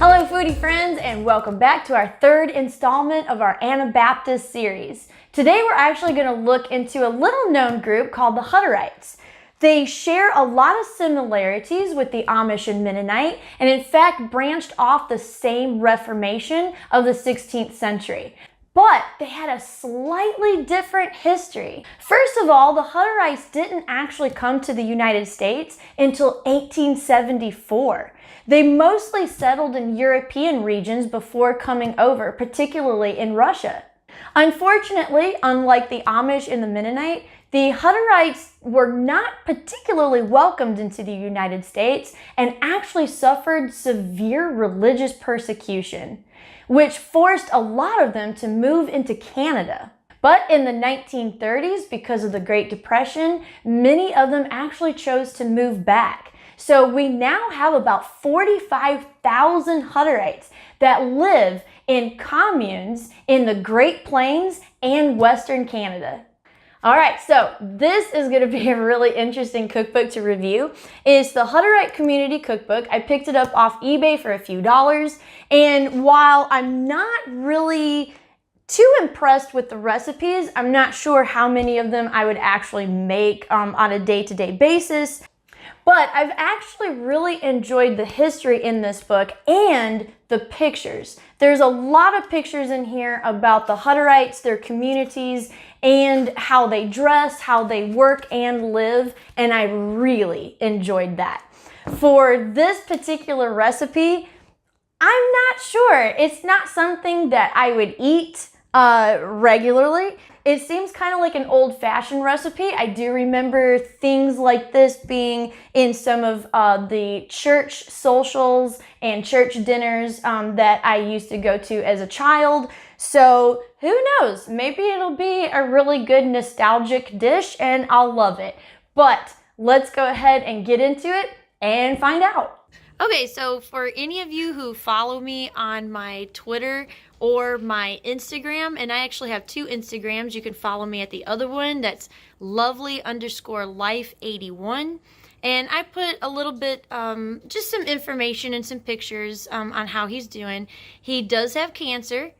Hello foodie friends, and welcome back to our third installment of our Anabaptist series. Today we're actually going to look into a little known group called the Hutterites. They share a lot of similarities with the Amish and Mennonite, and in fact branched off the same Reformation of the 16th century. But they had a slightly different history. First of all, the Hutterites didn't actually come to the United States until 1874. They mostly settled in European regions before coming over, particularly in Russia. Unfortunately, unlike the Amish and the Mennonite, the Hutterites were not particularly welcomed into the United States and actually suffered severe religious persecution, which forced a lot of them to move into Canada. But in the 1930s, because of the Great Depression, many of them actually chose to move back. So we now have about 45,000 Hutterites that live in communes in the Great Plains and Western Canada. All right, so this is going to be a really interesting cookbook to review. It's the Hutterite Community Cookbook. I picked it up off eBay for a few dollars, and while I'm not really too impressed with the recipes, I'm not sure how many of them I would actually make on a day-to-day basis. But I've actually really enjoyed the history in this book and the pictures. There's a lot of pictures in here about the Hutterites, their communities, and how they dress, how they work and live, and I really enjoyed that. For this particular recipe, I'm not sure. It's not something that I would eat regularly. It seems kind of like an old-fashioned recipe. I do remember things like this being in some of the church socials and church dinners that I used to go to as a child. So who knows? Maybe it'll be a really good nostalgic dish and I'll love it. But let's go ahead and get into it and find out. Okay, so for any of you who follow me on my Twitter or my Instagram, and I actually have two Instagrams, you can follow me at the other one, that's lovely_life81. And I put a little bit, just some information and some pictures on how he's doing. He does have cancer,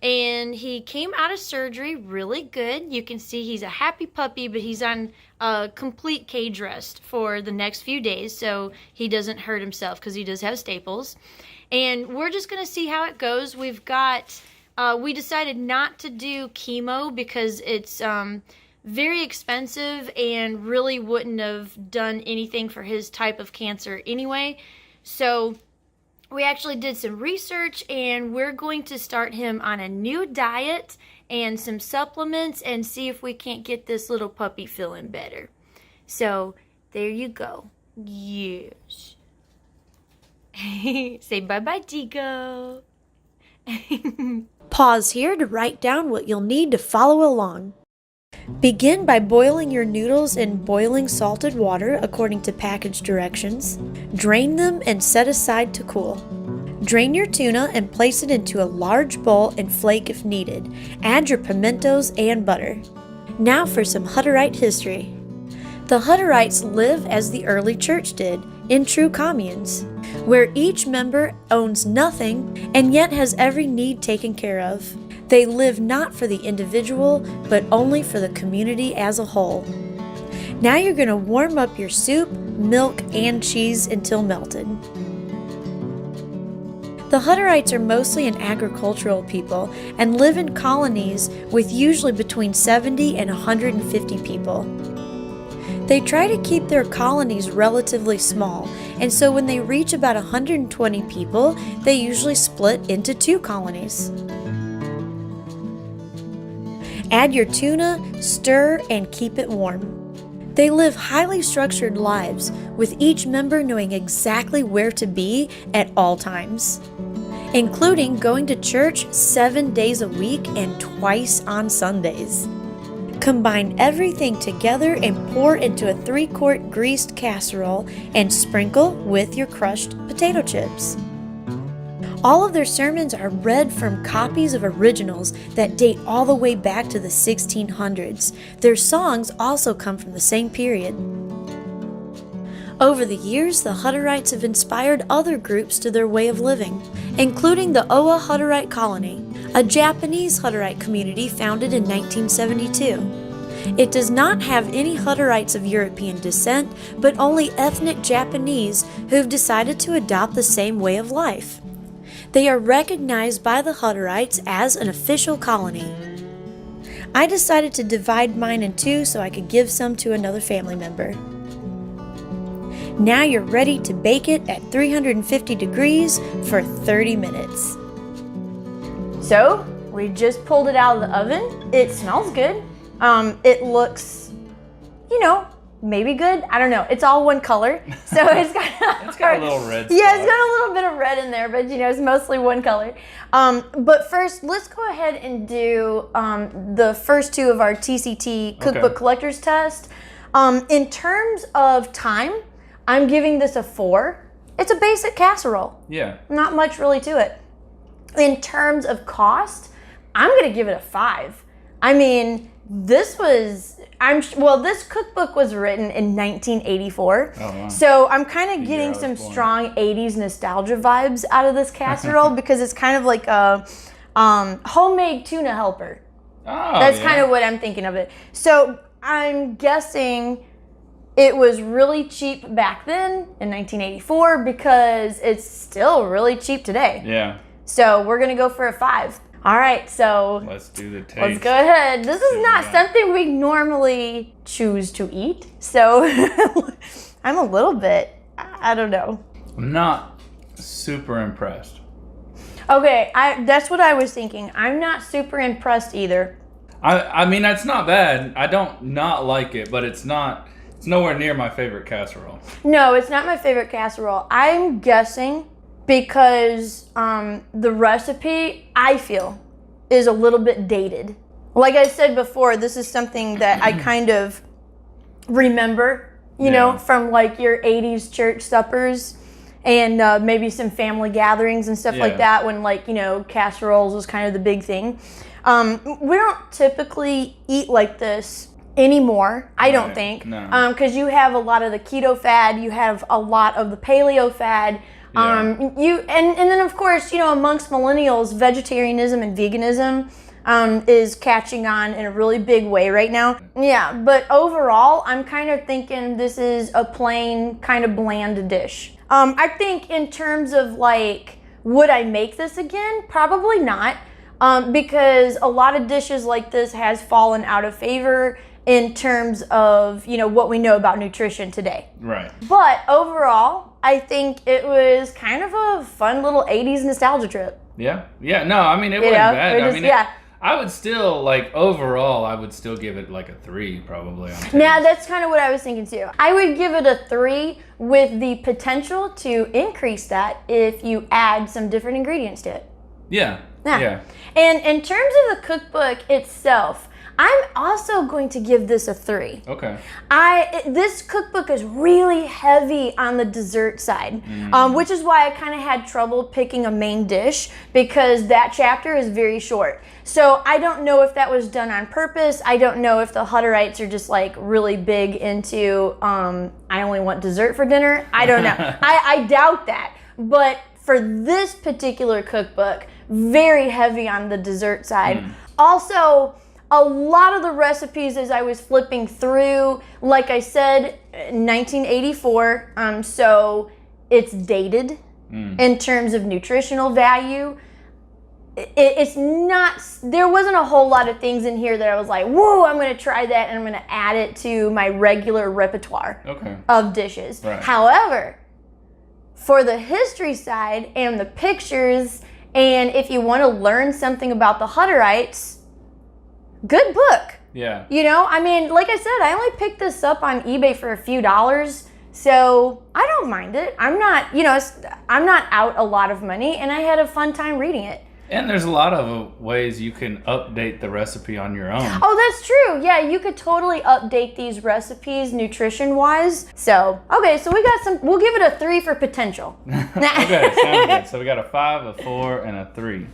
and he came out of surgery really good. You can see he's a happy puppy, but he's on a complete cage rest for the next few days so he doesn't hurt himself because he does have staples. And we're just going to see how it goes. We've got, we decided not to do chemo because it's very expensive and really wouldn't have done anything for his type of cancer anyway. So we actually did some research and we're going to start him on a new diet and some supplements and see if we can't get this little puppy feeling better. So there you go. Yes. Say bye-bye, Tico. Pause here to write down what you'll need to follow along. Begin by boiling your noodles in boiling salted water according to package directions. Drain them and set aside to cool. Drain your tuna and place it into a large bowl and flake if needed. Add your pimentos and butter. Now for some Hutterite history. The Hutterites live as the early church did, in true communes, where each member owns nothing and yet has every need taken care of. They live not for the individual, but only for the community as a whole. Now you're going to warm up your soup, milk, and cheese until melted. The Hutterites are mostly an agricultural people and live in colonies with usually between 70 and 150 people. They try to keep their colonies relatively small, and so when they reach about 120 people, they usually split into two colonies. Add your tuna, stir, and keep it warm. They live highly structured lives, with each member knowing exactly where to be at all times, including going to church 7 days a week and twice on Sundays. Combine everything together and pour into a 3-quart greased casserole and sprinkle with your crushed potato chips. All of their sermons are read from copies of originals that date all the way back to the 1600s. Their songs also come from the same period. Over the years, the Hutterites have inspired other groups to their way of living, including the Oa Hutterite Colony, a Japanese Hutterite community founded in 1972. It does not have any Hutterites of European descent, but only ethnic Japanese who've decided to adopt the same way of life. They are recognized by the Hutterites as an official colony. I decided to divide mine in two so I could give some to another family member. Now you're ready to bake it at 350 degrees for 30 minutes. So, we just pulled it out of the oven. It smells good. It looks, maybe good. I don't know. It's all one color. So it's got a little red. Yeah, it's got a little bit of red in there, but it's mostly one color. But first, let's go ahead and do the first two of our TCT Cookbook Collector's Test. In terms of time, I'm giving this a 4. It's a basic casserole. Yeah. Not much really to it. In terms of cost, I'm going to give it a 5. I mean, this cookbook was written in 1984. Oh, wow. So I'm kind of getting some strong 80s nostalgia vibes out of this casserole because it's kind of like a homemade tuna helper. Oh, that's kind of what I'm thinking of it. So I'm guessing it was really cheap back then in 1984 because it's still really cheap today. Yeah. So we're going to go for a 5. All right, so let's do the taste. Let's go ahead. This is not something we normally choose to eat. So I'm a little bit, I don't know. I'm not super impressed. Okay, that's what I was thinking. I'm not super impressed either. I mean, that's not bad. I don't not like it, but it's nowhere near my favorite casserole. No, it's not my favorite casserole. I'm guessing because the recipe, I feel, is a little bit dated. Like I said before, this is something that I kind of remember, from like your 80s church suppers and maybe some family gatherings and stuff like that when casseroles was kind of the big thing. We don't typically eat like this anymore, I don't think. No. Because you have a lot of the keto fad, you have a lot of the paleo fad. And then of course, amongst millennials, vegetarianism and veganism is catching on in a really big way right now. Yeah, but overall, I'm kind of thinking this is a plain, kind of bland dish. I think in terms of would I make this again? Probably not, because a lot of dishes like this has fallen out of favor in terms of, what we know about nutrition today. Right. But overall, I think it was kind of a fun little 80s nostalgia trip. Yeah. Yeah. No, I mean, it wasn't bad. I would still, overall, I would still give it a 3 probably. Yeah, that's kind of what I was thinking too. I would give it a 3 with the potential to increase that if you add some different ingredients to it. Yeah. And in terms of the cookbook itself, I'm also going to give this a 3. Okay. This cookbook is really heavy on the dessert side, which is why I kind of had trouble picking a main dish because that chapter is very short. So I don't know if that was done on purpose. I don't know if the Hutterites are just really big into, I only want dessert for dinner. I don't know. I doubt that. But for this particular cookbook, very heavy on the dessert side. Also, a lot of the recipes as I was flipping through, like I said, 1984, so it's dated in terms of nutritional value. It's not, there wasn't a whole lot of things in here that I was like, whoa, I'm going to try that and I'm going to add it to my regular repertoire of dishes. Right. However, for the history side and the pictures, and if you want to learn something about the Hutterites, good book. Yeah. I mean, like I said, I only picked this up on eBay for a few dollars, so I don't mind it. I'm not, I'm not out a lot of money, and I had a fun time reading it. And there's a lot of ways you can update the recipe on your own. Oh, that's true. Yeah, you could totally update these recipes nutrition-wise. So, okay, so we'll give it a 3 for potential. Okay, sounds good. So we got a 5, a 4, and a 3.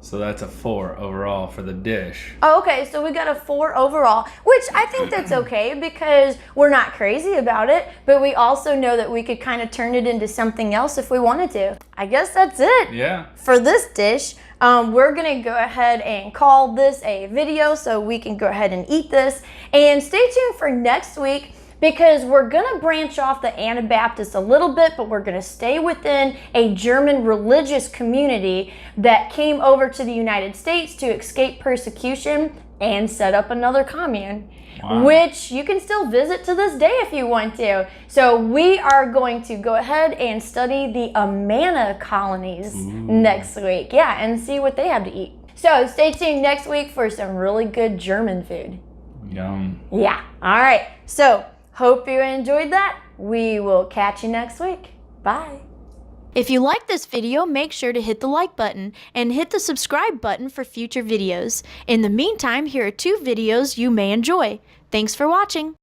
So that's a 4 overall for the dish. Oh, okay, so we got a 4 overall, which I think that's okay because we're not crazy about it, but we also know that we could kind of turn it into something else if we wanted to. I guess that's it. Yeah. For this dish. We're gonna go ahead and call this a video so we can go ahead and eat this. And stay tuned for next week because we're gonna branch off the Anabaptists a little bit, but we're gonna stay within a German religious community that came over to the United States to escape persecution and set up another commune. Wow. Which you can still visit to this day if you want to. So we are going to go ahead and study the Amana colonies next week. Yeah, and see what they have to eat. So stay tuned next week for some really good German food. Yum. Yeah, all right. So hope you enjoyed that. We will catch you next week. Bye. If you like this video, make sure to hit the like button and hit the subscribe button for future videos. In the meantime, here are 2 videos you may enjoy. Thanks for watching.